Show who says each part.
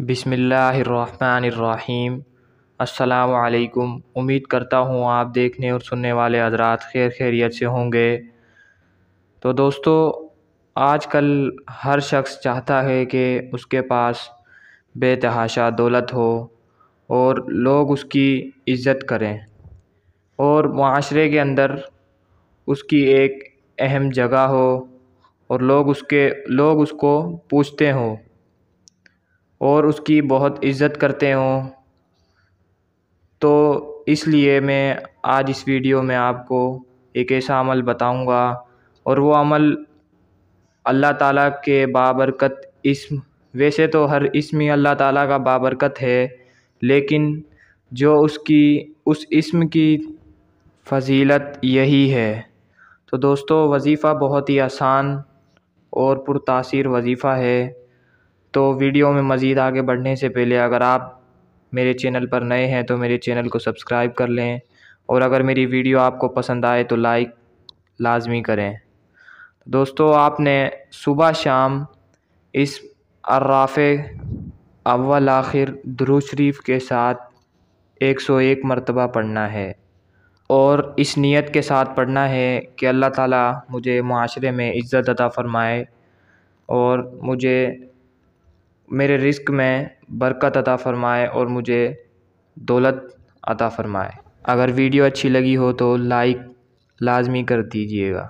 Speaker 1: بسم اللہ الرحمن الرحیم۔ السلام علیکم۔ امید کرتا ہوں آپ دیکھنے اور سننے والے حضرات خیریت سے ہوں گے۔ تو دوستو، آج کل ہر شخص چاہتا ہے کہ اس کے پاس بے تحاشا دولت ہو اور لوگ اس کی عزت کریں اور معاشرے کے اندر اس کی ایک اہم جگہ ہو اور لوگ اس کو پوچھتے ہوں اور اس کی بہت عزت کرتے ہوں۔ تو اس لیے میں آج اس ویڈیو میں آپ کو ایک ایسا عمل بتاؤں گا، اور وہ عمل اللہ تعالیٰ کے بابرکت اسم، ویسے تو ہر اسم ہی اللہ تعالیٰ کا بابرکت ہے، لیکن جو اس اسم کی فضیلت یہی ہے۔ تو دوستو، وظیفہ بہت ہی آسان اور پرتاثیر وظیفہ ہے۔ تو ویڈیو میں مزید آگے بڑھنے سے پہلے اگر آپ میرے چینل پر نئے ہیں تو میرے چینل کو سبسکرائب کر لیں، اور اگر میری ویڈیو آپ کو پسند آئے تو لائک لازمی کریں۔ دوستو، آپ نے صبح شام اس الرافع اول آخر درود شریف کے ساتھ 101 مرتبہ پڑھنا ہے، اور اس نیت کے ساتھ پڑھنا ہے کہ اللہ تعالیٰ مجھے معاشرے میں عزت عطا فرمائے اور مجھے میرے رزق میں برکت عطا فرمائے اور مجھے دولت عطا فرمائے۔ اگر ویڈیو اچھی لگی ہو تو لائک لازمی کر دیجیے گا۔